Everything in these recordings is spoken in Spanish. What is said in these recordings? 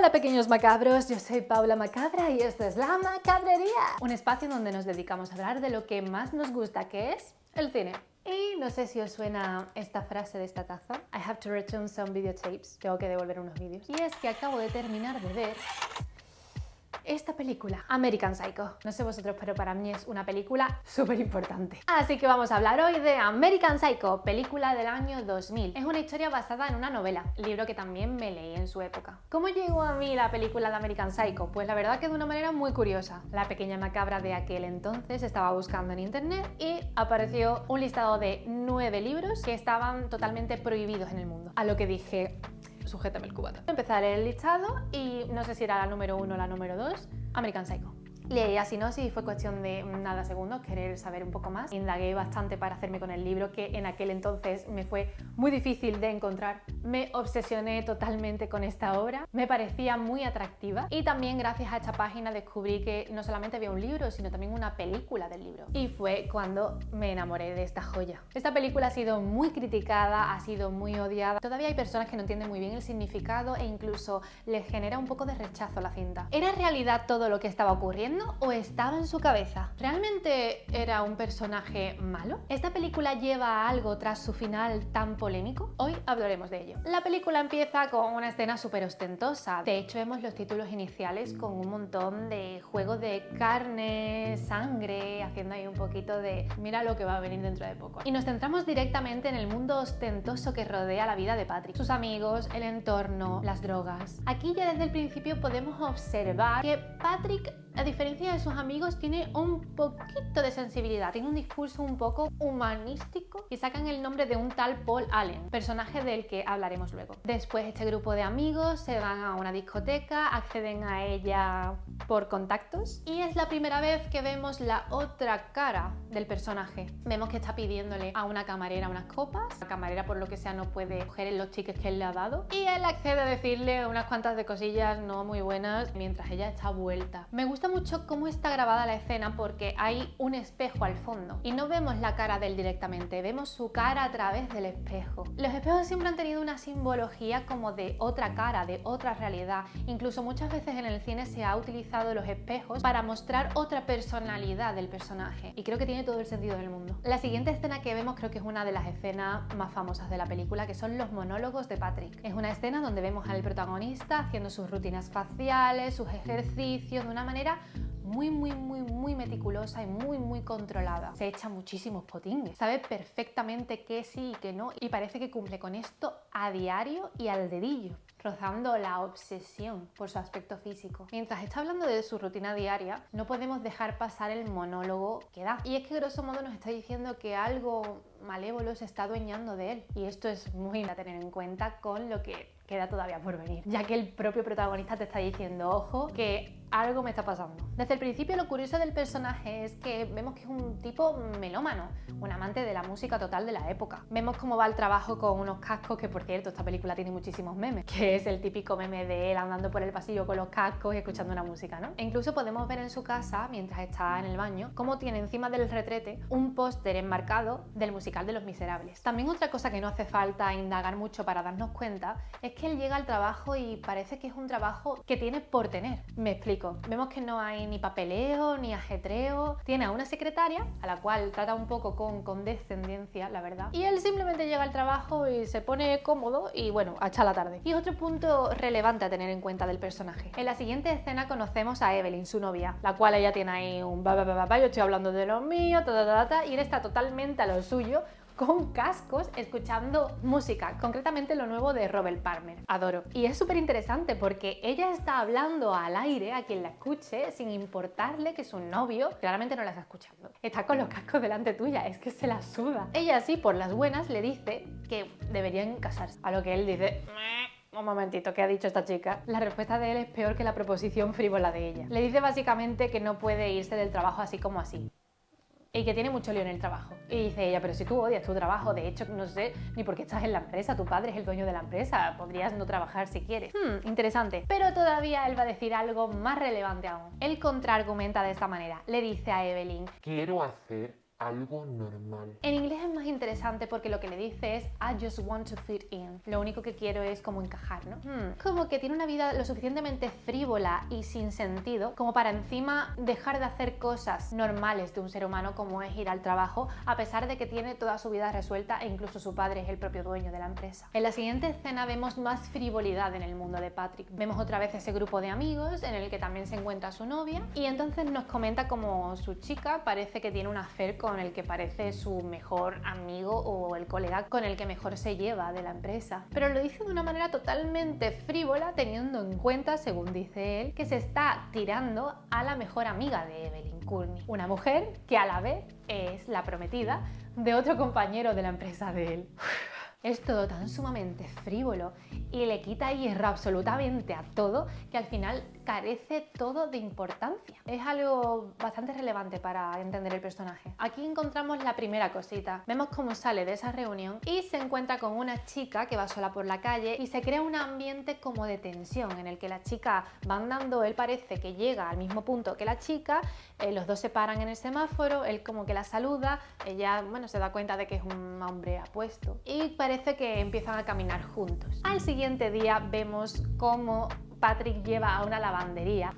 Hola pequeños macabros, yo soy Paula Macabra y esto es La Macabrería, un espacio donde nos dedicamos a hablar de lo que más nos gusta, que es el cine. Y no sé si os suena esta frase de esta taza. I have to return some videotapes. Tengo que devolver unos vídeos. Y es que acabo de terminar de ver esta película, American Psycho. No sé vosotros, pero para mí es una película súper importante. Así que vamos a hablar hoy de American Psycho, película del año 2000. Es una historia basada en una novela, libro que también me leí en su época. ¿Cómo llegó a mí la película de American Psycho? Pues la verdad que de una manera muy curiosa. La pequeña macabra de aquel entonces estaba buscando en internet y apareció un listado de 9 libros que estaban totalmente prohibidos en el mundo. A lo que dije, sujétame el cubata. Empezaré el listado y no sé si era la número 1 o la número 2, American Psycho. Leí la sinopsis y fue cuestión de nada segundos querer saber un poco más. Indagué bastante para hacerme con el libro, que en aquel entonces me fue muy difícil de encontrar. Me obsesioné totalmente con esta obra, me parecía muy atractiva y también gracias a esta página descubrí que no solamente había un libro, sino también una película del libro. Y fue cuando me enamoré de esta joya. Esta película ha sido muy criticada, ha sido muy odiada. Todavía hay personas que no entienden muy bien el significado e incluso les genera un poco de rechazo la cinta. ¿Era realidad todo lo que estaba ocurriendo o estaba en su cabeza? ¿Realmente era un personaje malo? ¿Esta película lleva algo tras su final tan polémico? Hoy hablaremos de ello. La película empieza con una escena súper ostentosa. De hecho, vemos los títulos iniciales con un montón de juego de carne, sangre, haciendo ahí un poquito de mira lo que va a venir dentro de poco. Y nos centramos directamente en el mundo ostentoso que rodea la vida de Patrick. Sus amigos, el entorno, las drogas. Aquí ya desde el principio podemos observar que Patrick, a diferencia de sus amigos, tiene un poquito de sensibilidad, tiene un discurso un poco humanístico y sacan el nombre de un tal Paul Allen, personaje del que hablaremos luego. Después este grupo de amigos se van a una discoteca, acceden a ella por contactos y es la primera vez que vemos la otra cara del personaje. Vemos que está pidiéndole a una camarera unas copas, la camarera por lo que sea no puede coger los tickets que él le ha dado y él accede a decirle unas cuantas de cosillas no muy buenas mientras ella está vuelta. Me gusta mucho cómo está grabada la escena porque hay un espejo al fondo y no vemos la cara de él directamente, vemos su cara a través del espejo. Los espejos siempre han tenido una simbología como de otra cara, de otra realidad. Incluso muchas veces en el cine se ha utilizado los espejos para mostrar otra personalidad del personaje y creo que tiene todo el sentido del mundo. La siguiente escena que vemos creo que es una de las escenas más famosas de la película, que son los monólogos de Patrick. Es una escena donde vemos al protagonista haciendo sus rutinas faciales, sus ejercicios de una manera muy meticulosa y muy controlada. Se echa muchísimos potingues, sabe perfectamente qué sí y qué no y parece que cumple con esto a diario y al dedillo, rozando la obsesión por su aspecto físico. Mientras está hablando de su rutina diaria, no podemos dejar pasar el monólogo que da. Y es que grosso modo nos está diciendo que algo malévolo se está adueñando de él. Y esto es muy a tener en cuenta con lo que queda todavía por venir, ya que el propio protagonista te está diciendo, ojo, que algo me está pasando. Desde el principio lo curioso del personaje es que vemos que es un tipo melómano, un amante de la música total de la época. Vemos cómo va al trabajo con unos cascos, que por cierto esta película tiene muchísimos memes, que es el típico meme de él andando por el pasillo con los cascos y escuchando una música, ¿no? E incluso podemos ver en su casa, mientras está en el baño, cómo tiene encima del retrete un póster enmarcado del musical de Los Miserables. También otra cosa que no hace falta indagar mucho para darnos cuenta es que él llega al trabajo y parece que es un trabajo que tiene por tener. Me explico. Vemos que no hay ni papeleo, ni ajetreo. Tiene a una secretaria, a la cual trata un poco con condescendencia, la verdad. Y él simplemente llega al trabajo y se pone cómodo y bueno, a echar la tarde. Y otro punto relevante a tener en cuenta del personaje. En la siguiente escena conocemos a Evelyn, su novia, la cual ella tiene ahí un yo estoy hablando de lo mío, y él está totalmente a lo suyo, con cascos, escuchando música, concretamente lo nuevo de Robert Palmer. Adoro. Y es súper interesante porque ella está hablando al aire a quien la escuche sin importarle que su novio claramente no la está escuchando. Está con los cascos delante tuya, es que se la suda. Ella sí, por las buenas, le dice que deberían casarse. A lo que él dice, un momentito, ¿qué ha dicho esta chica? La respuesta de él es peor que la proposición frívola de ella. Le dice básicamente que no puede irse del trabajo así como así. Y que tiene mucho lío en el trabajo. Y dice ella, pero si tú odias tu trabajo, de hecho no sé ni por qué estás en la empresa, tu padre es el dueño de la empresa, podrías no trabajar si quieres. Interesante. Pero todavía él va a decir algo más relevante aún. Él contraargumenta de esta manera, le dice a Evelyn, quiero hacer algo normal. En inglés es más interesante porque lo que le dice es I just want to fit in. Lo único que quiero es como encajar, ¿no? Como que tiene una vida lo suficientemente frívola y sin sentido como para encima dejar de hacer cosas normales de un ser humano como es ir al trabajo, a pesar de que tiene toda su vida resuelta e incluso su padre es el propio dueño de la empresa. En la siguiente escena vemos más frivolidad en el mundo de Patrick. Vemos otra vez ese grupo de amigos en el que también se encuentra su novia y entonces nos comenta como su chica parece que tiene un affair con el que parece su mejor amigo o el colega con el que mejor se lleva de la empresa. Pero lo dice de una manera totalmente frívola, teniendo en cuenta, según dice él, que se está tirando a la mejor amiga de Evelyn, Courtney, una mujer que a la vez es la prometida de otro compañero de la empresa de él. Es todo tan sumamente frívolo y le quita hierro absolutamente a todo que al final carece todo de importancia. Es algo bastante relevante para entender el personaje. Aquí encontramos la primera cosita. Vemos cómo sale de esa reunión y se encuentra con una chica que va sola por la calle y se crea un ambiente como de tensión en el que la chica va andando, él parece que llega al mismo punto que la chica, los dos se paran en el semáforo, él como que la saluda, ella se da cuenta de que es un hombre apuesto y parece que empiezan a caminar juntos. Al siguiente día vemos cómo Patrick lleva a una lavandería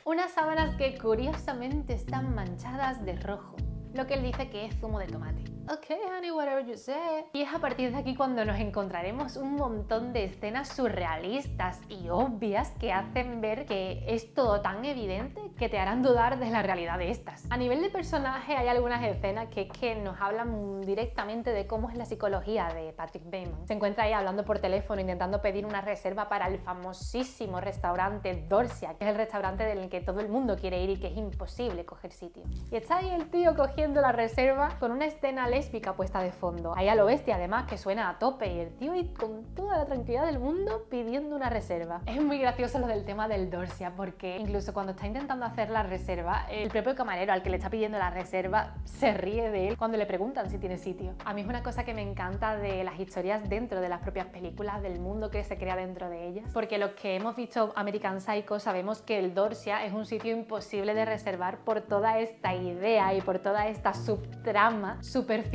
unas sábanas que curiosamente están manchadas de rojo, lo que él dice que es zumo de tomate. Ok, honey, whatever you say. Y es a partir de aquí cuando nos encontraremos un montón de escenas surrealistas y obvias que hacen ver que es todo tan evidente que te harán dudar de la realidad de estas. A nivel de personaje hay algunas escenas que nos hablan directamente de cómo es la psicología de Patrick Bateman. Se encuentra ahí hablando por teléfono intentando pedir una reserva para el famosísimo restaurante Dorsia, que es el restaurante del que todo el mundo quiere ir y que es imposible coger sitio. Y está ahí el tío cogiendo la reserva con una escena lésbica puesta de fondo. Ahí a lo bestia además que suena a tope y el tío ahí con toda la tranquilidad del mundo pidiendo una reserva. Es muy gracioso lo del tema del Dorsia porque incluso cuando está intentando hacer la reserva, el propio camarero al que le está pidiendo la reserva se ríe de él cuando le preguntan si tiene sitio. A mí es una cosa que me encanta de las historias dentro de las propias películas, del mundo que se crea dentro de ellas, porque los que hemos visto American Psycho sabemos que el Dorsia es un sitio imposible de reservar por toda esta idea y por toda esta subtrama superficial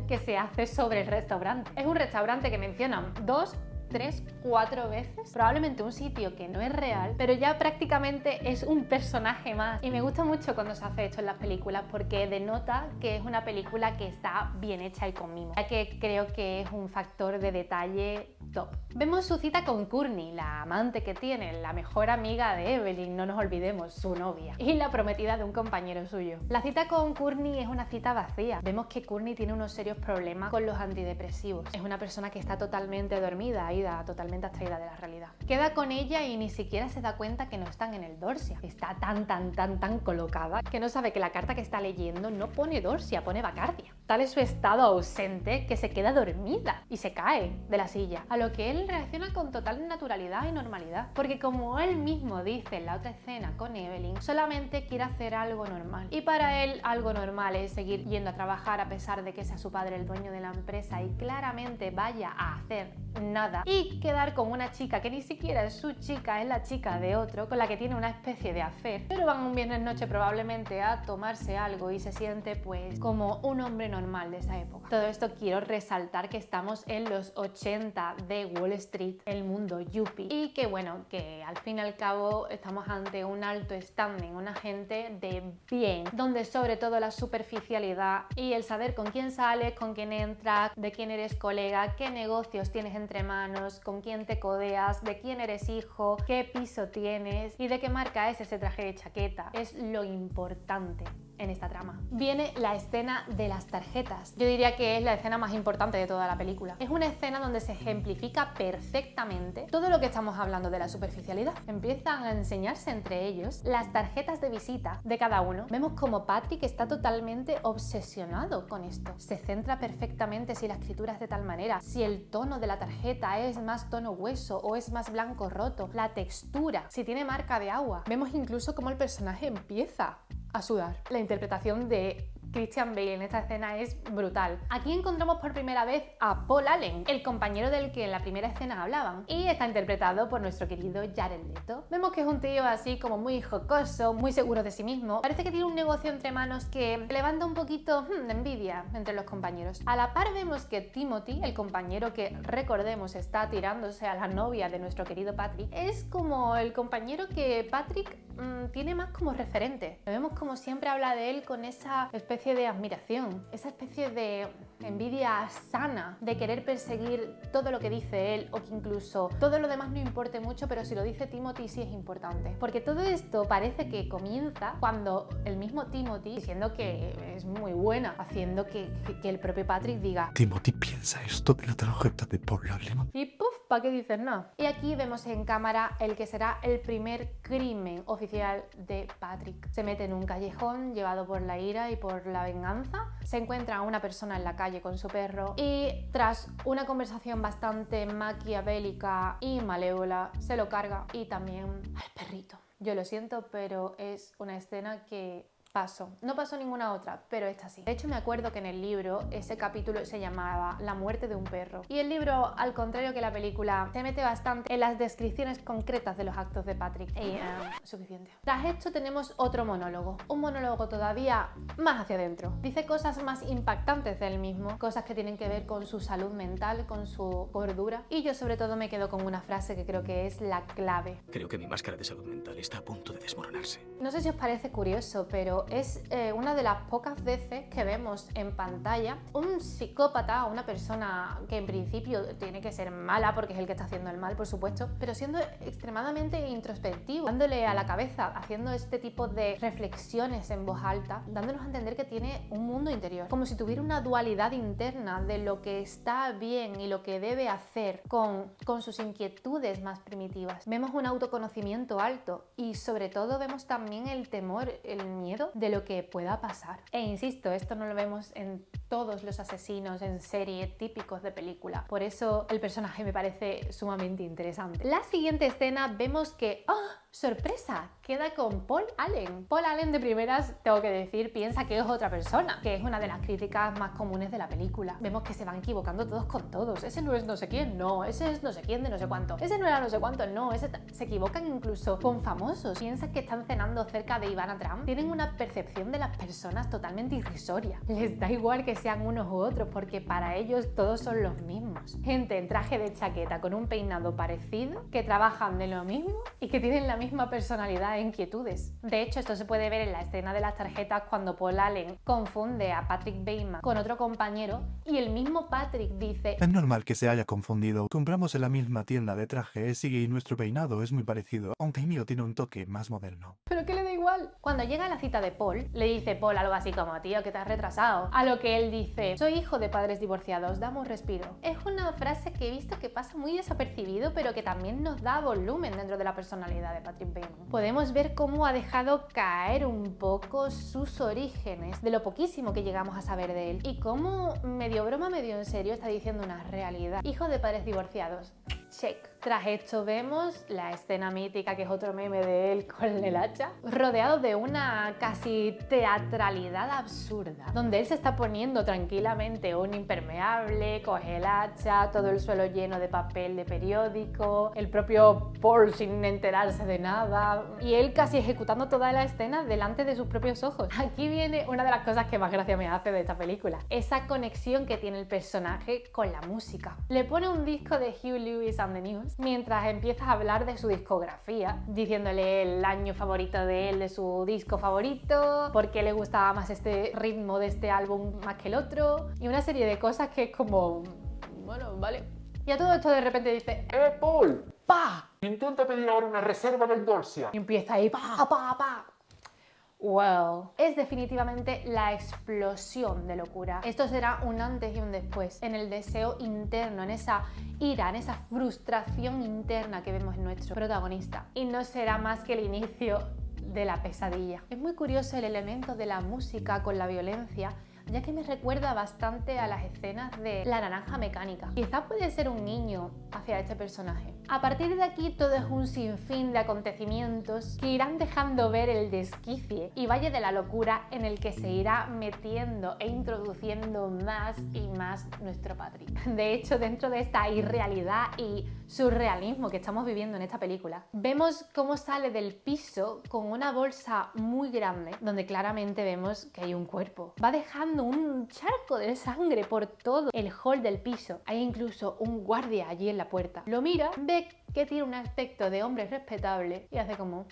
que se hace sobre el restaurante. Es un restaurante que mencionan 2, 3, 4 veces, probablemente un sitio que no es real, pero ya prácticamente es un personaje más. Y me gusta mucho cuando se hace esto en las películas porque denota que es una película que está bien hecha y con mimo, ya que creo que es un factor de detalle top. Vemos su cita con Courtney, la amante que tiene, la mejor amiga de Evelyn, no nos olvidemos, su novia, y la prometida de un compañero suyo. La cita con Courtney es una cita vacía. Vemos que Courtney tiene unos serios problemas con los antidepresivos. Es una persona que está totalmente dormida, totalmente abstraída de la realidad. Queda con ella y ni siquiera se da cuenta que no están en el Dorsia. Está tan colocada que no sabe que la carta que está leyendo no pone Dorsia, pone Bacardia. Tal es su estado ausente que se queda dormida y se cae de la silla, a lo que él reacciona con total naturalidad y normalidad, porque como él mismo dice en la otra escena con Evelyn, solamente quiere hacer algo normal. Y para él algo normal es seguir yendo a trabajar a pesar de que sea su padre el dueño de la empresa y claramente vaya a hacer nada y quedar con una chica que ni siquiera es su chica, es la chica de otro, con la que tiene una especie de affair, pero van un viernes noche probablemente a tomarse algo y se siente pues como un hombre normal de esa época. Todo esto quiero resaltar que estamos en los 80 de Wall Street, el mundo yuppie, y que bueno, que al fin y al cabo estamos ante un alto standing, una gente de bien, donde sobre todo la superficialidad y el saber con quién sales, con quién entras, de quién eres colega, qué negocios tienes entre manos, con quién te codeas, de quién eres hijo, qué piso tienes y de qué marca es ese traje de chaqueta. Es lo importante en esta trama. Viene la escena de las tarjetas. Yo diría que es la escena más importante de toda la película. Es una escena donde se ejemplifica perfectamente todo lo que estamos hablando de la superficialidad. Empiezan a enseñarse entre ellos las tarjetas de visita de cada uno. Vemos como Patrick está totalmente obsesionado con esto. Se centra perfectamente si la escritura es de tal manera, si el tono de la tarjeta es más tono hueso o es más blanco roto, la textura, si tiene marca de agua. Vemos incluso cómo el personaje empieza a sudar. La interpretación de Christian Bale en esta escena es brutal. Aquí encontramos por primera vez a Paul Allen, el compañero del que en la primera escena hablaban, y está interpretado por nuestro querido Jared Leto. Vemos que es un tío así como muy jocoso, muy seguro de sí mismo. Parece que tiene un negocio entre manos que levanta un poquito de envidia entre los compañeros. A la par vemos que Timothy, el compañero que recordemos está tirándose a la novia de nuestro querido Patrick, es como el compañero que Patrick tiene más como referente. Lo vemos como siempre habla de él con esa especie de admiración, esa especie de envidia sana, de querer perseguir todo lo que dice él o que incluso todo lo demás no importe mucho, pero si lo dice Timothy sí es importante. Porque todo esto parece que comienza cuando el mismo Timothy, diciendo que es muy buena, haciendo que el propio Patrick diga: Timothy piensa esto de la tarjeta de Paul Allen. Y puff, ¿para qué dices no? Y aquí vemos en cámara el que será el primer crimen oficial de Patrick. Se mete en un callejón llevado por la ira y por la venganza. Se encuentra a una persona en la calle con su perro y tras una conversación bastante maquiavélica y malévola se lo carga y también al perrito. Yo lo siento, pero es una escena que paso. No pasó ninguna otra, pero esta sí. De hecho, me acuerdo que en el libro ese capítulo se llamaba La muerte de un perro. Y el libro, al contrario que la película, se mete bastante en las descripciones concretas de los actos de Patrick. Y suficiente. Tras esto tenemos otro monólogo. Un monólogo todavía más hacia adentro. Dice cosas más impactantes del mismo, cosas que tienen que ver con su salud mental, con su cordura. Y yo sobre todo me quedo con una frase que creo que es la clave. Creo que mi máscara de salud mental está a punto de desmoronarse. No sé si os parece curioso, pero es una de las pocas veces que vemos en pantalla un psicópata, una persona que en principio tiene que ser mala porque es el que está haciendo el mal, por supuesto, pero siendo extremadamente introspectivo, dándole a la cabeza, haciendo este tipo de reflexiones en voz alta, dándonos a entender que tiene un mundo interior, como si tuviera una dualidad interna de lo que está bien y lo que debe hacer con sus inquietudes más primitivas. Vemos un autoconocimiento alto y sobre todo vemos también el temor, el miedo de lo que pueda pasar. E insisto, esto no lo vemos en todos los asesinos en serie típicos de película. Por eso el personaje me parece sumamente interesante. La siguiente escena vemos que ¡oh, sorpresa! Queda con Paul Allen. Paul Allen de primeras, tengo que decir, piensa que es otra persona, que es una de las críticas más comunes de la película. Vemos que se van equivocando todos con todos. Ese no es no sé quién, no. Ese es no sé quién de no sé cuánto. Ese no era no sé cuánto, no. Se equivocan incluso con famosos. Piensan que están cenando cerca de Ivana Trump. Tienen una percepción de las personas totalmente irrisoria. Les da igual que sean unos u otros porque para ellos todos son los mismos. Gente en traje de chaqueta con un peinado parecido, que trabajan de lo mismo y que tienen la misma personalidad e inquietudes. De hecho, esto se puede ver en la escena de las tarjetas cuando Paul Allen confunde a Patrick Bateman con otro compañero y el mismo Patrick dice: Es normal que se haya confundido. Compramos en la misma tienda de trajes y nuestro peinado es muy parecido, aunque el mío tiene un toque más moderno. ¿Pero qué le da igual? Cuando llega a la cita de Paul, le dice Paul algo así como: tío, que te has retrasado. A lo que él dice: soy hijo de padres divorciados, dame un respiro. Es una frase que he visto que pasa muy desapercibido, pero que también nos da volumen dentro de la personalidad de Patrick Bateman. Podemos ver cómo ha dejado caer un poco sus orígenes, de lo poquísimo que llegamos a saber de él, y cómo medio broma, medio en serio está diciendo una realidad. Hijo de padres divorciados. Check. Tras esto vemos la escena mítica, que es otro meme de él con el hacha, rodeado de una casi teatralidad absurda, donde él se está poniendo tranquilamente un impermeable, coge el hacha, todo el suelo lleno de papel de periódico, el propio Paul sin enterarse de nada, y él casi ejecutando toda la escena delante de sus propios ojos. Aquí viene una de las cosas que más gracia me hace de esta película, esa conexión que tiene el personaje con la música. Le pone un disco de Huey Lewis and the News mientras empieza a hablar de su discografía, diciéndole el año favorito de él, de su disco favorito, por qué le gustaba más este ritmo de este álbum más que el otro, y una serie de cosas que es como, bueno, vale. Y a todo esto de repente dice: Paul! ¡pa! Intenta pedir ahora una reserva del Dorsia. Y empieza ahí, pa, pa, pa. Well, es definitivamente la explosión de locura. Esto será un antes y un después en el deseo interno, en esa ira, en esa frustración interna que vemos en nuestro protagonista. Y no será más que el inicio de la pesadilla. Es muy curioso el elemento de la música con la violencia, ya que me recuerda bastante a las escenas de La Naranja Mecánica. Quizás puede ser un guiño hacia este personaje. A partir de aquí todo es un sinfín de acontecimientos que irán dejando ver el desquicie y valle de la locura en el que se irá metiendo e introduciendo más y más nuestro Patrick. De hecho, dentro de esta irrealidad y surrealismo que estamos viviendo en esta película, vemos cómo sale del piso con una bolsa muy grande donde claramente vemos que hay un cuerpo. Va dejando un charco de sangre por todo el hall del piso. Hay incluso un guardia allí en la puerta. Lo mira, ve que tiene un aspecto de hombre respetable y hace como,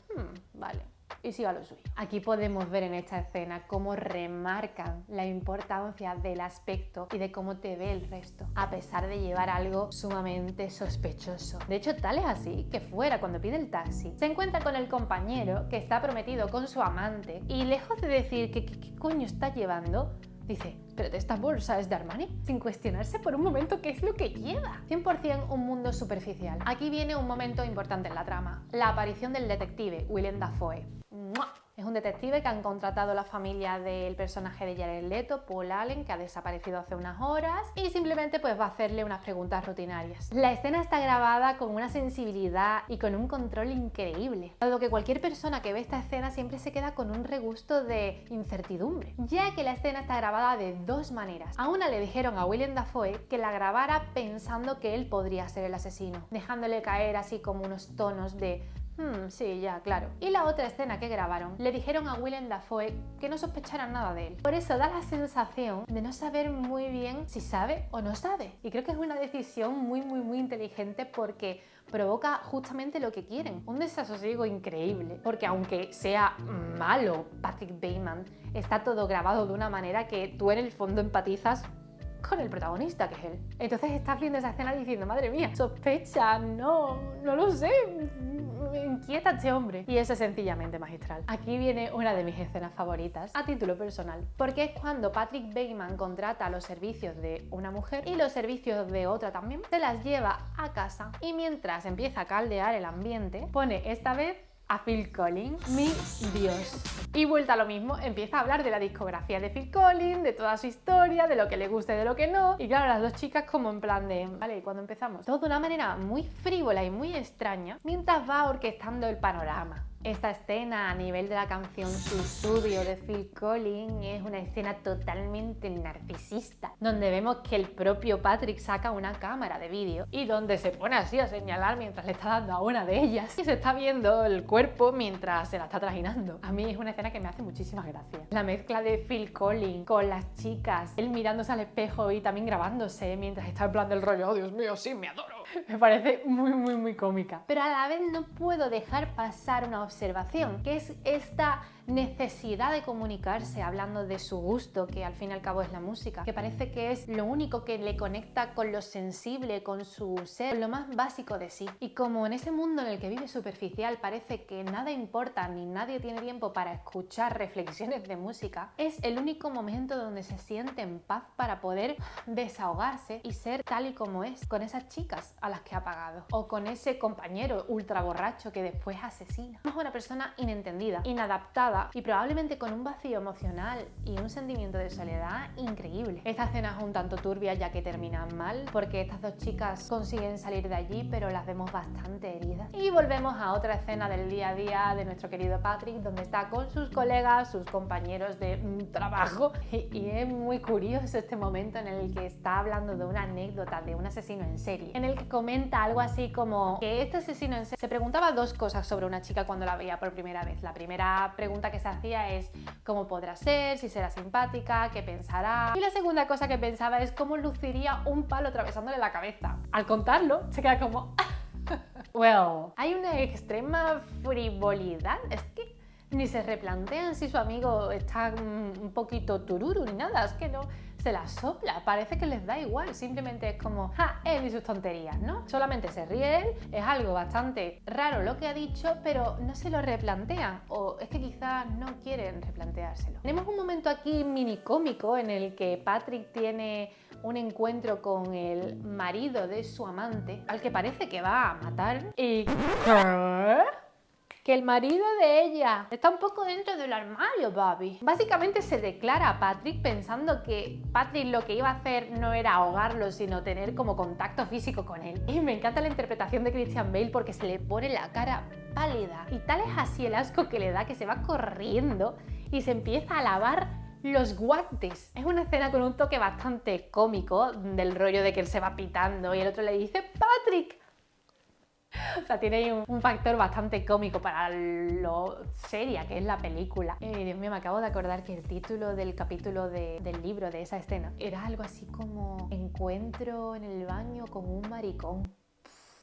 vale, y siga lo suyo. Aquí podemos ver en esta escena cómo remarcan la importancia del aspecto y de cómo te ve el resto, a pesar de llevar algo sumamente sospechoso. De hecho, tal es así que fuera, cuando pide el taxi, se encuentra con el compañero que está prometido con su amante y lejos de decir ¿qué coño está llevando?, dice, ¿pero de esta bolsa es de Armani? Sin cuestionarse por un momento qué es lo que lleva. 100% un mundo superficial. Aquí viene un momento importante en la trama. La aparición del detective, Willem Dafoe. ¡Mua! Es un detective que han contratado la familia del personaje de Jared Leto, Paul Allen, que ha desaparecido hace unas horas, y simplemente pues va a hacerle unas preguntas rutinarias. La escena está grabada con una sensibilidad y con un control increíble, dado que cualquier persona que ve esta escena siempre se queda con un regusto de incertidumbre, ya que la escena está grabada de dos maneras. A una le dijeron a Willem Dafoe que la grabara pensando que él podría ser el asesino, dejándole caer así como unos tonos de sí, ya, claro. Y la otra escena que grabaron, le dijeron a Willem Dafoe que no sospechara nada de él. Por eso da la sensación de no saber muy bien si sabe o no sabe. Y creo que es una decisión muy inteligente porque provoca justamente lo que quieren. Un desasosiego increíble. Porque aunque sea malo Patrick Bateman, está todo grabado de una manera que tú en el fondo empatizas con el protagonista, que es él. Entonces estás viendo esa escena diciendo, madre mía, sospecha, no lo sé, me inquieta este hombre. Y eso es sencillamente magistral. Aquí viene una de mis escenas favoritas a título personal, porque es cuando Patrick Bateman contrata los servicios de una mujer y los servicios de otra también, se las lleva a casa y mientras empieza a caldear el ambiente, pone esta vez a Phil Collins, mi Dios. Y vuelta a lo mismo, empieza a hablar de la discografía de Phil Collins, de toda su historia, de lo que le gusta y de lo que no. Y claro, las dos chicas como en plan de, vale, ¿y cuándo empezamos? Todo de una manera muy frívola y muy extraña, mientras va orquestando el panorama. Esta escena a nivel de la canción Susudio de Phil Collins es una escena totalmente narcisista, donde vemos que el propio Patrick saca una cámara de vídeo y donde se pone así a señalar mientras le está dando a una de ellas y se está viendo el cuerpo mientras se la está trajinando. A mí es una escena que me hace muchísimas gracias. La mezcla de Phil Collins con las chicas, él mirándose al espejo y también grabándose mientras está en plan del rollo, oh Dios mío, sí, me adoro. Me parece muy cómica. Pero a la vez no puedo dejar pasar una observación, que es esta necesidad de comunicarse hablando de su gusto, que al fin y al cabo es la música, que parece que es lo único que le conecta con lo sensible, con su ser, con lo más básico de sí. Y como en ese mundo en el que vive superficial parece que nada importa ni nadie tiene tiempo para escuchar reflexiones de música, es el único momento donde se siente en paz para poder desahogarse y ser tal y como es, con esas chicas a las que ha pagado, o con ese compañero ultra borracho que después asesina. Es una persona inentendida, inadaptada y probablemente con un vacío emocional y un sentimiento de soledad increíble. Esta escena es un tanto turbia ya que termina mal porque estas dos chicas consiguen salir de allí pero las vemos bastante heridas. Y volvemos a otra escena del día a día de nuestro querido Patrick donde está con sus colegas, sus compañeros de trabajo y es muy curioso este momento en el que está hablando de una anécdota de un asesino en serie en el que comenta algo así como que este asesino en serie se preguntaba dos cosas sobre una chica cuando la veía por primera vez. La primera pregunta que se hacía es cómo podrá ser, si será simpática, qué pensará. Y la segunda cosa que pensaba es cómo luciría un palo atravesándole la cabeza. Al contarlo, se queda como... Well, hay una extrema frivolidad. Es que ni se replantean si su amigo está un poquito tururu ni nada. Es que no... se la sopla, parece que les da igual, simplemente es como, él y sus tonterías, ¿no? Solamente se ríe él, es algo bastante raro lo que ha dicho, pero no se lo replantean, o es que quizás no quieren replanteárselo. Tenemos un momento aquí mini cómico en el que Patrick tiene un encuentro con el marido de su amante, al que parece que va a matar, y... que el marido de ella está un poco dentro del armario, Bobby. Básicamente se declara a Patrick pensando que Patrick lo que iba a hacer no era ahogarlo, sino tener como contacto físico con él. Y me encanta la interpretación de Christian Bale porque se le pone la cara pálida. Y tal es así el asco que le da que se va corriendo y se empieza a lavar los guantes. Es una escena con un toque bastante cómico del rollo de que él se va pitando y el otro le dice ¡Patrick! O sea, tiene ahí un factor bastante cómico para lo seria que es la película. Dios mío, me acabo de acordar que el título del capítulo del libro, de esa escena, era algo así como Encuentro en el baño con un maricón.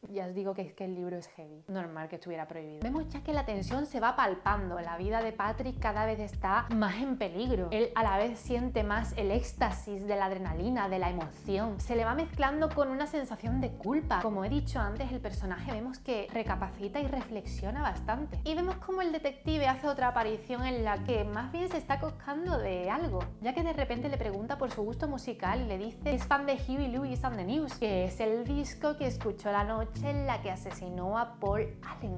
Ya os digo que es que el libro es heavy. Normal que estuviera prohibido. Vemos ya que la tensión se va palpando. La vida de Patrick cada vez está más en peligro. Él a la vez siente más el éxtasis de la adrenalina, de la emoción. Se le va mezclando con una sensación de culpa. Como he dicho antes, el personaje vemos que recapacita y reflexiona bastante. Y vemos como el detective hace otra aparición en la que más bien se está coscando de algo. Ya que de repente le pregunta por su gusto musical y le dice es fan de Huey Lewis and the News, que es el disco que escuchó la noche en la que asesinó a Paul Allen.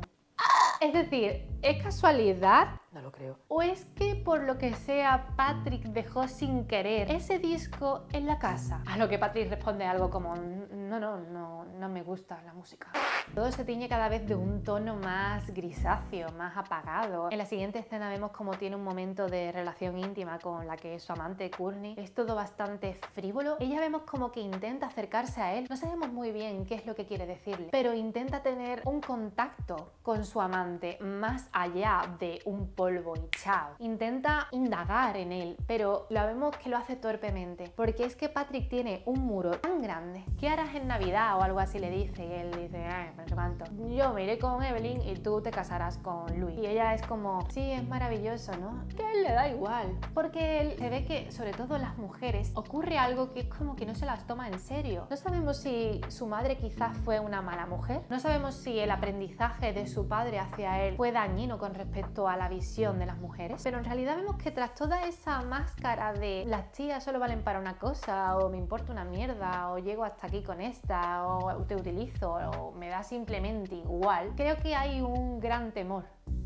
Es decir, ¿es casualidad? No lo creo. ¿O es que por lo que sea Patrick dejó sin querer ese disco en la casa? A lo que Patrick responde algo como no me gusta la música. Todo se tiñe cada vez de un tono más grisáceo, más apagado. En la siguiente escena vemos como tiene un momento de relación íntima con la que es su amante Courtney. Es todo bastante frívolo. Ella vemos como que intenta acercarse a él. No sabemos muy bien qué es lo que quiere decirle, pero intenta tener un contacto con su amante más allá de un polvo y chao. Intenta indagar en él, pero lo vemos que lo hace torpemente, porque es que Patrick tiene un muro tan grande. ¿Qué harás en Navidad? O algo así le dice, y él dice, no sé cuánto. Yo me iré con Evelyn y tú te casarás con Louis. Y ella es como, sí, es maravilloso, ¿no? Que a él le da igual, porque él se ve que, sobre todo las mujeres, ocurre algo que es como que no se las toma en serio. No sabemos si su madre quizás fue una mala mujer, no sabemos si el aprendizaje de su padre hacia él fue dañino con respecto a la visión de las mujeres, pero en realidad vemos que tras toda esa máscara de las tías solo valen para una cosa, o me importa una mierda, o llego hasta aquí con esta, o te utilizo, o me da simplemente igual, creo que hay un gran temor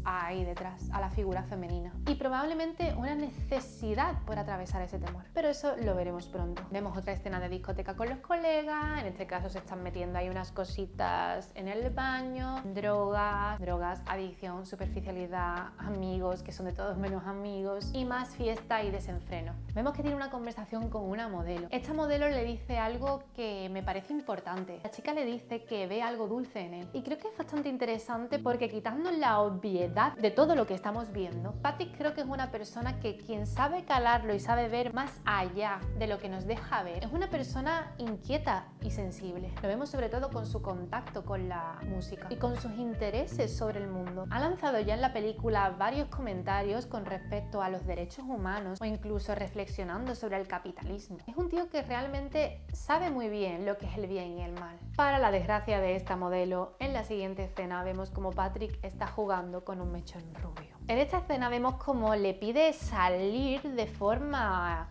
ahí detrás, a la figura femenina. Y probablemente una necesidad por atravesar ese temor. Pero eso lo veremos pronto. Vemos otra escena de discoteca con los colegas, en este caso se están metiendo ahí unas cositas en el baño, drogas, adicción, superficialidad, amigos que son de todos menos amigos y más fiesta y desenfreno. Vemos que tiene una conversación con una modelo. Esta modelo le dice algo que me parece importante. La chica le dice que ve algo dulce en él. Y creo que es bastante interesante porque quitando la obviedad de todo lo que estamos viendo, Patrick creo que es una persona que quien sabe calarlo y sabe ver más allá de lo que nos deja ver, es una persona inquieta y sensible. Lo vemos sobre todo con su contacto con la música y con sus intereses sobre el mundo. Ha lanzado ya en la película varios comentarios con respecto a los derechos humanos o incluso reflexionando sobre el capitalismo. Es un tío que realmente sabe muy bien lo que es el bien y el mal. Para la desgracia de esta modelo, en la siguiente escena vemos como Patrick está jugando con un mechón rubio. En esta escena vemos como le pide salir de forma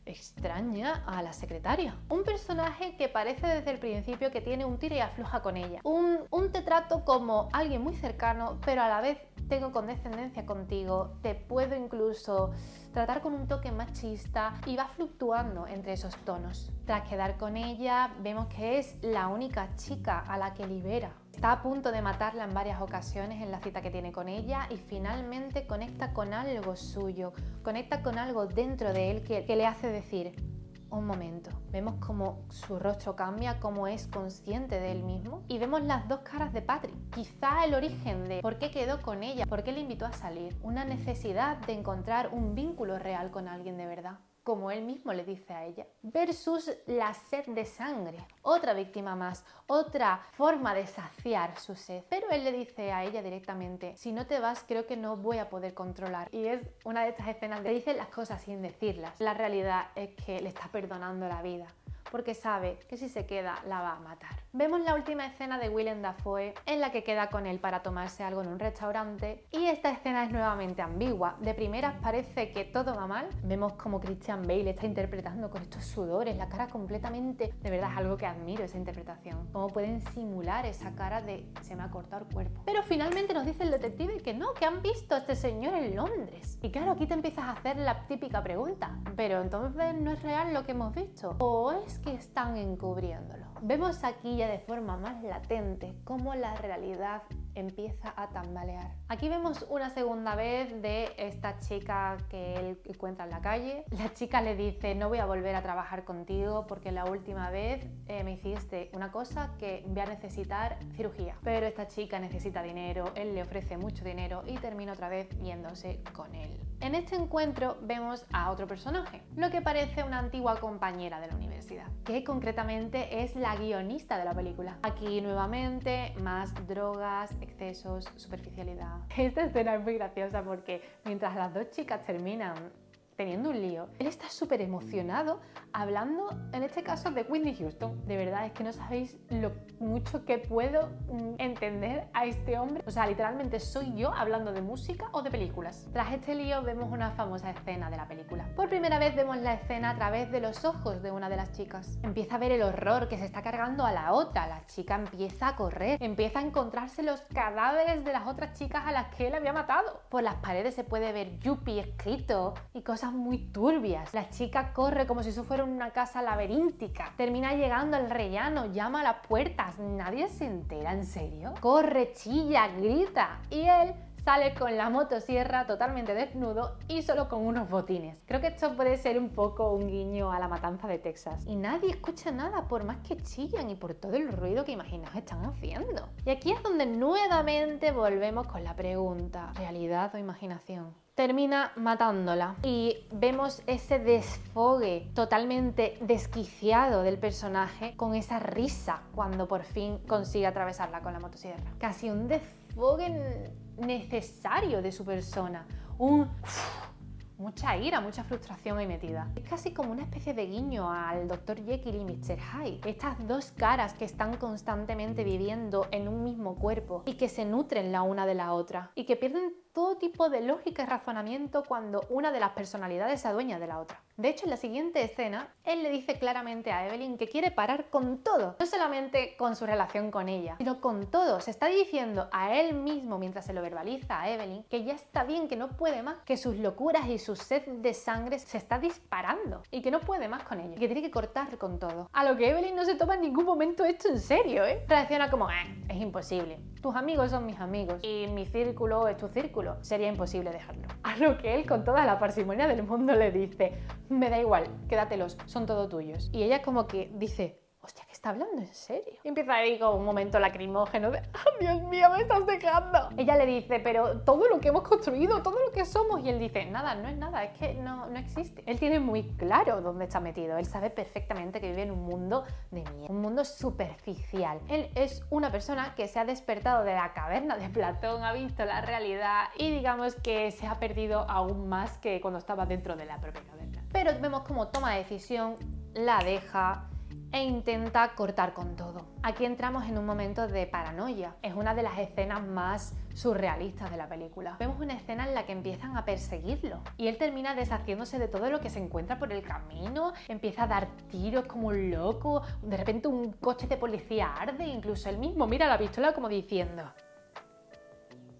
extraña a la secretaria. Un personaje que parece desde el principio que tiene un tira y afloja con ella. Un te trato como alguien muy cercano, pero a la vez tengo condescendencia contigo, te puedo incluso tratar con un toque machista y va fluctuando entre esos tonos. Tras quedar con ella, vemos que es la única chica a la que libera. Está a punto de matarla en varias ocasiones en la cita que tiene con ella y finalmente conecta con algo suyo, conecta con algo dentro de él que le hace decir, un momento. Vemos cómo su rostro cambia, cómo es consciente de él mismo y vemos las dos caras de Patrick. Quizá el origen de por qué quedó con ella, por qué le invitó a salir, una necesidad de encontrar un vínculo real con alguien de verdad, como él mismo le dice a ella, versus la sed de sangre, otra víctima más, otra forma de saciar su sed. Pero él le dice a ella directamente, si no te vas creo que no voy a poder controlar. Y es una de estas escenas que dice las cosas sin decirlas. La realidad es que le está perdonando la vida, porque sabe que si se queda la va a matar. Vemos la última escena de Willem Dafoe en la que queda con él para tomarse algo en un restaurante y esta escena es nuevamente ambigua. De primeras parece que todo va mal. Vemos como Christian Bale está interpretando con estos sudores, la cara completamente... De verdad es algo que admiro, esa interpretación. Cómo pueden simular esa cara de se me ha cortado el cuerpo. Pero finalmente nos dice el detective que no, que han visto a este señor en Londres. Y claro, aquí te empiezas a hacer la típica pregunta. Pero entonces no es real lo que hemos visto. ¿O es que están encubriéndolo? Vemos aquí ya de forma más latente cómo la realidad empieza a tambalear. Aquí vemos una segunda vez de esta chica que él encuentra en la calle. La chica le dice: no voy a volver a trabajar contigo porque la última vez me hiciste una cosa que voy a necesitar cirugía. Pero esta chica necesita dinero, él le ofrece mucho dinero y termina otra vez yéndose con él. En este encuentro vemos a otro personaje, lo que parece una antigua compañera de la universidad, que concretamente es la guionista de la película. Aquí nuevamente más drogas, excesos, superficialidad. Esta escena es muy graciosa porque mientras las dos chicas terminan teniendo un lío, él está súper emocionado hablando, en este caso, de Whitney Houston. De verdad, es que no sabéis lo mucho que puedo entender a este hombre. O sea, literalmente soy yo hablando de música o de películas. Tras este lío vemos una famosa escena de la película. Por primera vez vemos la escena a través de los ojos de una de las chicas. Empieza a ver el horror que se está cargando a la otra. La chica empieza a correr, empieza a encontrarse los cadáveres de las otras chicas a las que él había matado. Por las paredes se puede ver Yuppie escrito y cosas muy turbias. La chica corre como si eso fuera una casa laberíntica. Termina llegando al rellano, llama a las puertas. Nadie se entera, ¿en serio? Corre, chilla, grita. Y él sale con la motosierra totalmente desnudo y solo con unos botines. Creo que esto puede ser un poco un guiño a la matanza de Texas. Y nadie escucha nada por más que chillan y por todo el ruido que imaginaos están haciendo. Y aquí es donde nuevamente volvemos con la pregunta: ¿realidad o imaginación? Termina matándola y vemos ese desfogue totalmente desquiciado del personaje con esa risa cuando por fin consigue atravesarla con la motosierra. Casi un desfogue necesario de su persona, mucha ira, mucha frustración ahí metida. Es casi como una especie de guiño al Dr. Jekyll y Mr. Hyde. Estas dos caras que están constantemente viviendo en un mismo cuerpo y que se nutren la una de la otra y que pierden todo tipo de lógica y razonamiento cuando una de las personalidades se adueña de la otra. De hecho, en la siguiente escena, él le dice claramente a Evelyn que quiere parar con todo. No solamente con su relación con ella, sino con todo. Se está diciendo a él mismo, mientras se lo verbaliza a Evelyn, que ya está bien, que no puede más, que sus locuras y su sed de sangre se está disparando y que no puede más con ella, y que tiene que cortar con todo. A lo que Evelyn no se toma en ningún momento esto en serio, Reacciona como: es imposible. Tus amigos son mis amigos y mi círculo es tu círculo. Sería imposible dejarlo. A lo que él, con toda la parsimonia del mundo, le dice: me da igual, quédatelos, son todos tuyos. Y ella como que dice: hostia, ¿qué está hablando en serio? Y empieza ahí con un momento lacrimógeno de: ¡oh, Dios mío, me estás dejando! Ella le dice: pero todo lo que hemos construido, todo lo que somos. Y él dice: nada, no es nada, es que no existe. Él tiene muy claro dónde está metido. Él sabe perfectamente que vive en un mundo de mierda, un mundo superficial. Él es una persona que se ha despertado de la caverna de Platón, ha visto la realidad y digamos que se ha perdido aún más que cuando estaba dentro de la propia caverna. Pero vemos cómo toma decisión, la deja e intenta cortar con todo. Aquí entramos en un momento de paranoia. Es una de las escenas más surrealistas de la película. Vemos una escena en la que empiezan a perseguirlo y él termina deshaciéndose de todo lo que se encuentra por el camino, empieza a dar tiros como un loco, de repente un coche de policía arde, incluso él mismo mira la pistola como diciendo...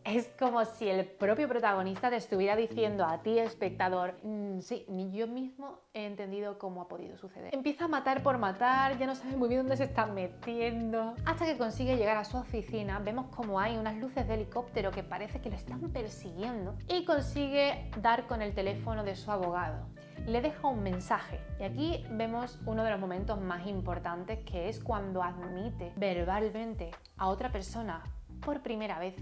Es como si el propio protagonista te estuviera diciendo a ti, espectador: sí, ni yo mismo he entendido cómo ha podido suceder. Empieza a matar por matar, ya no sabe muy bien dónde se está metiendo, hasta que consigue llegar a su oficina. Vemos como hay unas luces de helicóptero que parece que lo están persiguiendo y consigue dar con el teléfono de su abogado. Le deja un mensaje y aquí vemos uno de los momentos más importantes, que es cuando admite verbalmente a otra persona por primera vez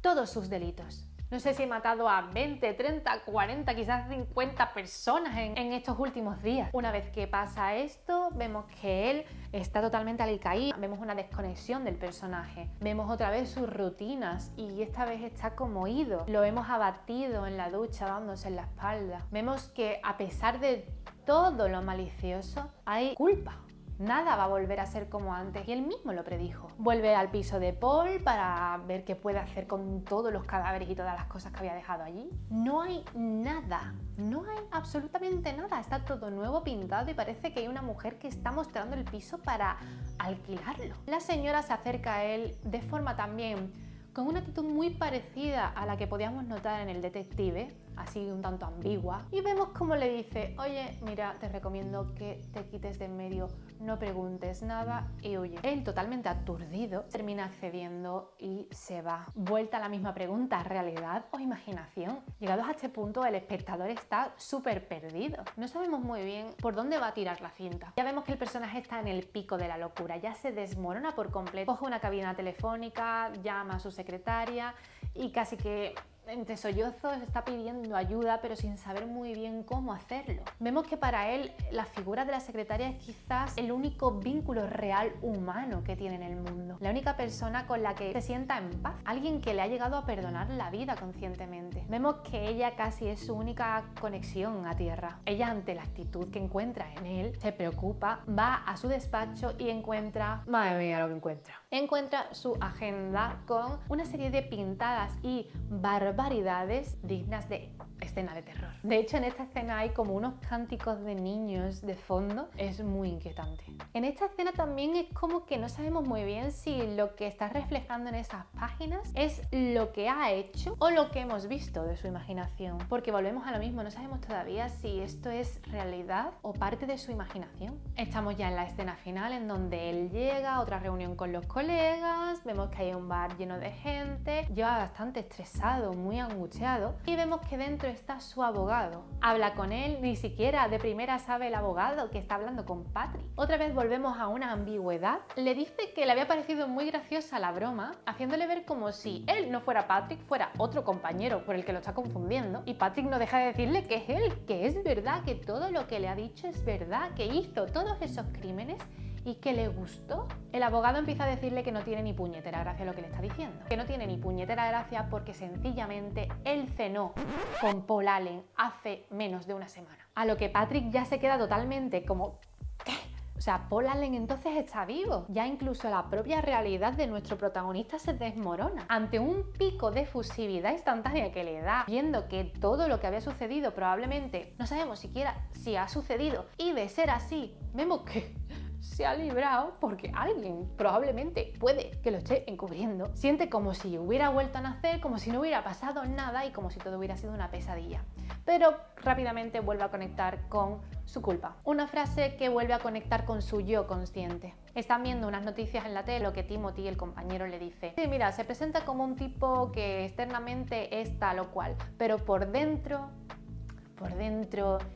todos sus delitos. No sé si he matado a 20, 30, 40, quizás 50 personas en estos últimos días. Una vez que pasa esto, vemos que él está totalmente alicaído, vemos una desconexión del personaje, vemos otra vez sus rutinas y esta vez está como ido. Lo hemos abatido en la ducha dándose en la espalda. Vemos que a pesar de todo lo malicioso, hay culpa. Nada va a volver a ser como antes y él mismo lo predijo. Vuelve al piso de Paul para ver qué puede hacer con todos los cadáveres y todas las cosas que había dejado allí. No hay nada, no hay absolutamente nada. Está todo nuevo, pintado y parece que hay una mujer que está mostrando el piso para alquilarlo. La señora se acerca a él de forma también con una actitud muy parecida a la que podíamos notar en El Detective, así un tanto ambigua, y vemos cómo le dice: oye, mira, te recomiendo que te quites de en medio, no preguntes nada y huye. Él, totalmente aturdido, termina accediendo y se va. Vuelta a la misma pregunta: ¿realidad o imaginación? Llegados a este punto, el espectador está súper perdido. No sabemos muy bien por dónde va a tirar la cinta. Ya vemos que el personaje está en el pico de la locura, ya se desmorona por completo. Coge una cabina telefónica, llama a su secretaria y casi que entre sollozos está pidiendo ayuda, pero sin saber muy bien cómo hacerlo. Vemos que para él la figura de la secretaria es quizás el único vínculo real humano que tiene en el mundo. La única persona con la que se sienta en paz. Alguien que le ha llegado a perdonar la vida conscientemente. Vemos que ella casi es su única conexión a tierra. Ella, ante la actitud que encuentra en él, se preocupa, va a su despacho y encuentra... Madre mía lo que encuentra. Encuentra su agenda con una serie de pintadas y barbaridades dignas de escena de terror. De hecho, en esta escena hay como unos cánticos de niños de fondo. Es muy inquietante. En esta escena también es como que no sabemos muy bien si lo que está reflejando en esas páginas es lo que ha hecho o lo que hemos visto de su imaginación. Porque volvemos a lo mismo, no sabemos todavía si esto es realidad o parte de su imaginación. Estamos ya en la escena final en donde él llega a otra reunión con los colegas, vemos que hay un bar lleno de gente, lleva bastante estresado, muy angustiado, y vemos que dentro está su abogado. Habla con él, ni siquiera de primera sabe el abogado que está hablando con Patrick. Otra vez volvemos a una ambigüedad. Le dice que le había parecido muy graciosa la broma, haciéndole ver como si él no fuera Patrick, fuera otro compañero por el que lo está confundiendo, y Patrick no deja de decirle que es él, que es verdad, que todo lo que le ha dicho es verdad, que hizo todos esos crímenes y que le gustó. El abogado empieza a decirle que no tiene ni puñetera gracia lo que le está diciendo. Que no tiene ni puñetera gracia porque sencillamente él cenó con Paul Allen hace menos de una semana. A lo que Patrick ya se queda totalmente como... ¿qué? O sea, Paul Allen entonces está vivo. Ya incluso la propia realidad de nuestro protagonista se desmorona. Ante un pico de efusividad instantánea que le da, viendo que todo lo que había sucedido probablemente, no sabemos siquiera si ha sucedido, y de ser así, vemos que se ha librado porque alguien probablemente puede que lo esté encubriendo. Siente como si hubiera vuelto a nacer, como si no hubiera pasado nada y como si todo hubiera sido una pesadilla. Pero rápidamente vuelve a conectar con su culpa. Una frase que vuelve a conectar con su yo consciente. Están viendo unas noticias en la tele, lo que Timothy, el compañero, le dice: sí, mira, se presenta como un tipo que externamente es tal o cual, pero por dentro,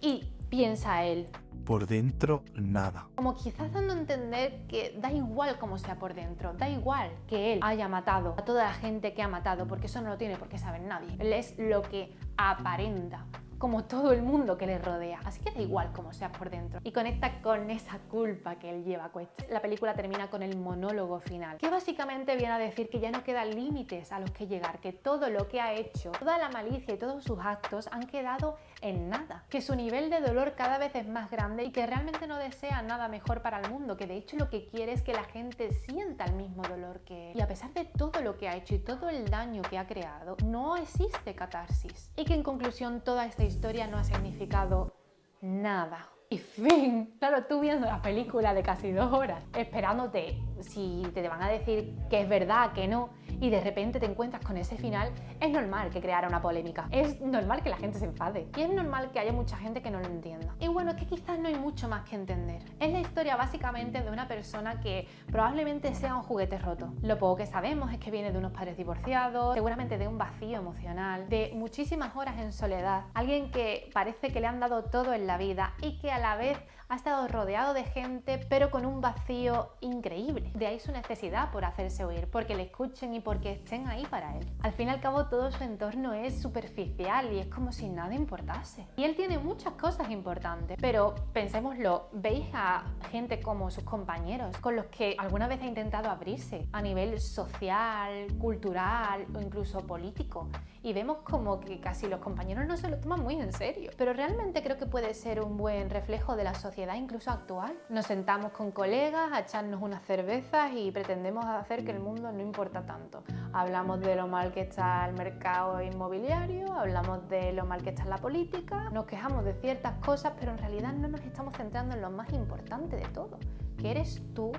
y piensa él, Por dentro, nada. como quizás dando a entender que da igual cómo sea por dentro, da igual que él haya matado a toda la gente que ha matado, porque eso no lo tiene por qué saber nadie. Él es lo que aparenta, como todo el mundo que le rodea, así que da igual cómo sea por dentro. Y conecta con esa culpa que él lleva a cuestas. La película termina con el monólogo final, que básicamente viene a decir que ya no quedan límites a los que llegar, que todo lo que ha hecho, toda la malicia y todos sus actos han quedado en nada, que su nivel de dolor cada vez es más grande y que realmente no desea nada mejor para el mundo, que de hecho lo que quiere es que la gente sienta el mismo dolor que él. Y a pesar de todo lo que ha hecho y todo el daño que ha creado, no existe catarsis. Y que en conclusión toda esta historia no ha significado nada. Y fin. Claro, tú viendo la película de casi 2 horas, esperándote si te van a decir que es verdad, que no, y de repente te encuentras con ese final, es normal que creara una polémica. Es normal que la gente se enfade. Y es normal que haya mucha gente que no lo entienda. Y bueno, es que quizás no hay mucho más que entender. Es la historia básicamente de una persona que probablemente sea un juguete roto. Lo poco que sabemos es que viene de unos padres divorciados, seguramente de un vacío emocional, de muchísimas horas en soledad. Alguien que parece que le han dado todo en la vida y que a la vez ha estado rodeado de gente, pero con un vacío increíble. tiene. De ahí su necesidad por hacerse oír, porque le escuchen y porque estén ahí para él. Al fin y al cabo todo su entorno es superficial y es como si nada importase. Y él tiene muchas cosas importantes, pero pensémoslo, veis a gente como sus compañeros, con los que alguna vez ha intentado abrirse a nivel social, cultural o incluso político. Y vemos como que casi los compañeros no se lo toman muy en serio. Pero realmente creo que puede ser un buen reflejo de la sociedad incluso actual. Nos sentamos con colegas a echarnos unas cervezas y pretendemos hacer que el mundo no importa tanto. Hablamos de lo mal que está el mercado inmobiliario, hablamos de lo mal que está la política, nos quejamos de ciertas cosas, pero en realidad no nos estamos centrando en lo más importante de todo, que eres tú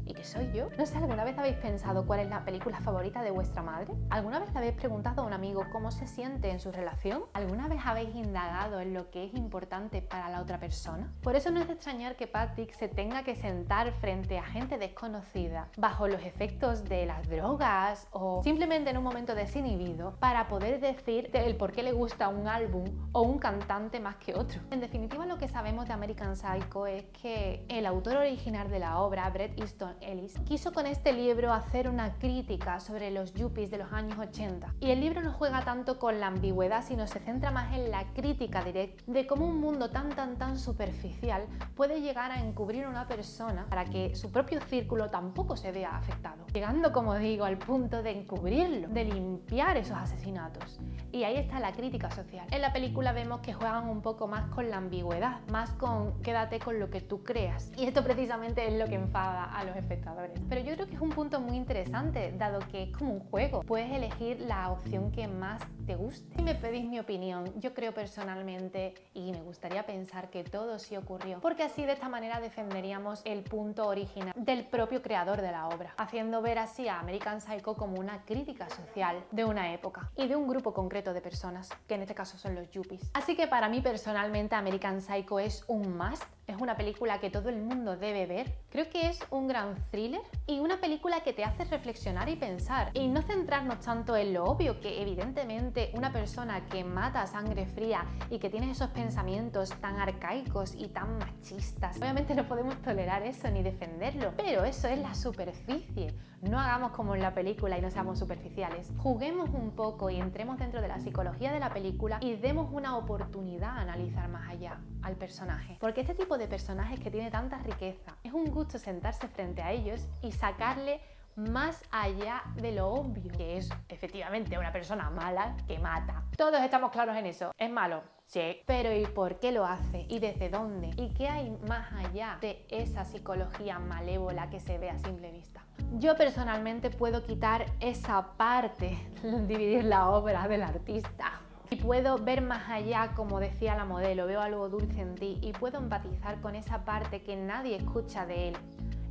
y que soy yo. No sé, ¿alguna vez habéis pensado cuál es la película favorita de vuestra madre? ¿Alguna vez le habéis preguntado a un amigo cómo se siente en su relación? ¿Alguna vez habéis indagado en lo que es importante para la otra persona? Por eso no es de extrañar que Patrick se tenga que sentar frente a gente desconocida, bajo los efectos de las drogas o simplemente en un momento desinhibido, para poder decir el por qué le gusta un álbum o un cantante más que otro. En definitiva, lo que sabemos de American Psycho es que el autor original de la obra, Bret Easton Ellis, quiso con este libro hacer una crítica sobre los yuppies de los años 80. Y el libro no juega tanto con la ambigüedad, sino se centra más en la crítica directa de cómo un mundo tan superficial puede llegar a encubrir a una persona para que su propio círculo tampoco se vea afectado. Llegando, como digo, al punto de encubrirlo, de limpiar esos asesinatos. Y ahí está la crítica social. En la película vemos que juegan un poco más con la ambigüedad, más con quédate con lo que tú creas. Y esto precisamente es lo que enfada a los espectadores. Pero yo creo que es un punto muy interesante, dado que es como un juego. Puedes elegir la opción que más te guste. Si me pedís mi opinión, yo creo personalmente, y me gustaría pensar que todo sí ocurrió, porque así de esta manera defenderíamos el punto original del propio creador de la obra, haciendo ver así a American Psycho como una crítica social de una época y de un grupo concreto de personas, que en este caso son los yuppies. Así que para mí personalmente American Psycho es un must. Es una película que todo el mundo debe ver. Creo que es un gran thriller y una película que te hace reflexionar y pensar y no centrarnos tanto en lo obvio, que evidentemente una persona que mata a sangre fría y que tiene esos pensamientos tan arcaicos y tan machistas, obviamente no podemos tolerar eso ni defenderlo, pero eso es la superficie. No hagamos como en la película y no seamos superficiales. Juguemos un poco y entremos dentro de la psicología de la película y demos una oportunidad a analizar más allá al personaje, porque este tipo de personajes que tiene tanta riqueza, es un gusto sentarse frente a ellos y sacarle más allá de lo obvio, que es efectivamente una persona mala que mata. Todos estamos claros en eso. ¿Es malo? Sí. Pero ¿y por qué lo hace? ¿Y desde dónde? ¿Y qué hay más allá de esa psicología malévola que se ve a simple vista? Yo personalmente puedo quitar esa parte, dividir la obra del artista. Y puedo ver más allá, como decía la modelo, veo algo dulce en ti y puedo empatizar con esa parte que nadie escucha de él.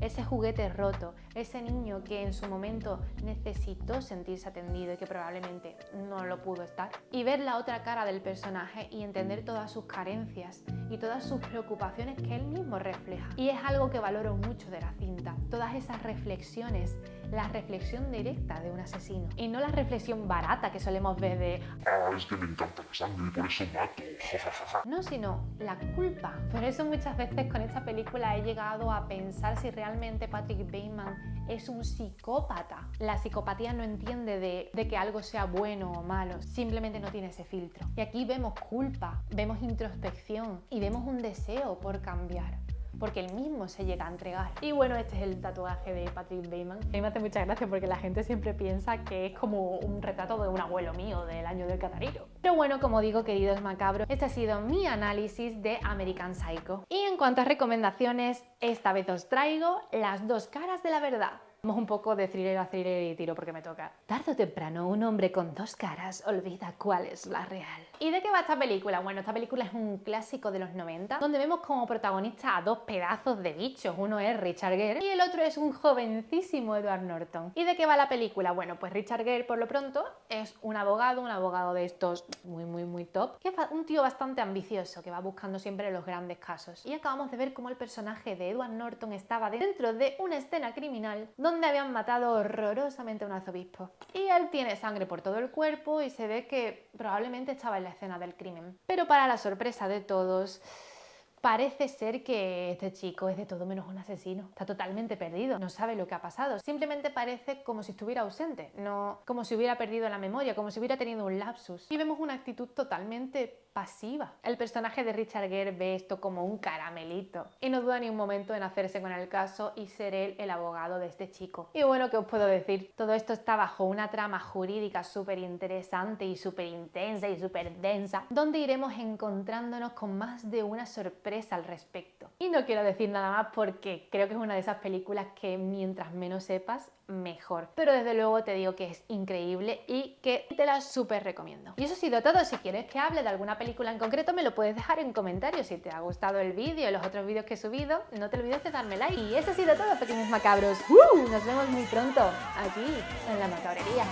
Ese juguete roto, ese niño que en su momento necesitó sentirse atendido y que probablemente no lo pudo estar. Y ver la otra cara del personaje y entender todas sus carencias y todas sus preocupaciones que él mismo refleja. Y es algo que valoro mucho de la cinta, todas esas reflexiones, la reflexión directa de un asesino y no la reflexión barata que solemos ver de es que me encanta la sangre y por eso mato. no, sino la culpa. Por eso muchas veces con esta película he llegado a pensar si realmente Patrick Bateman es un psicópata. La psicopatía no entiende de que algo sea bueno o malo, simplemente no tiene ese filtro. Y aquí vemos culpa, vemos introspección y vemos un deseo por cambiar, porque él mismo se llega a entregar. Y bueno, este es el tatuaje de Patrick Bateman. A mí me hace mucha gracia porque la gente siempre piensa que es como un retrato de un abuelo mío del año del catariro. Pero bueno, como digo, queridos macabros, este ha sido mi análisis de American Psycho. Y en cuanto a recomendaciones, esta vez os traigo las dos caras de la verdad. Vamos un poco de thriller a thriller y tiro porque me toca. Tarde o temprano, un hombre con dos caras olvida cuál es la real. ¿Y de qué va esta película? Bueno, esta película es un clásico de los 90, donde vemos como protagonista a dos pedazos de bichos. Uno es Richard Gere y el otro es un jovencísimo Edward Norton. ¿Y de qué va la película? Bueno, pues Richard Gere, por lo pronto, es un abogado de estos muy top, que es un tío bastante ambicioso, que va buscando siempre los grandes casos. Y acabamos de ver cómo el personaje de Edward Norton estaba dentro de una escena criminal donde habían matado horrorosamente a un arzobispo. Y él tiene sangre por todo el cuerpo y se ve que probablemente estaba en la escena del crimen. Pero para la sorpresa de todos, parece ser que este chico es de todo menos un asesino. Está totalmente perdido, no sabe lo que ha pasado. Simplemente parece como si estuviera ausente, no como si hubiera perdido la memoria, como si hubiera tenido un lapsus. Y vemos una actitud totalmente pasiva. El personaje de Richard Gere ve esto como un caramelito y no duda ni un momento en hacerse con el caso y ser él el abogado de este chico. Y bueno, ¿qué os puedo decir? Todo esto está bajo una trama jurídica súper interesante y súper intensa y súper densa, donde iremos encontrándonos con más de una sorpresa al respecto. Y no quiero decir nada más porque creo que es una de esas películas que mientras menos sepas, mejor. Pero desde luego te digo que es increíble y que te la súper recomiendo. Y eso ha sido todo. Si quieres que hable de alguna película en concreto, me lo puedes dejar en comentarios. Si te ha gustado el vídeo y los otros vídeos que he subido, no te olvides de darme like. Y eso ha sido todo, pequeños macabros. Nos vemos muy pronto aquí en la macabrería.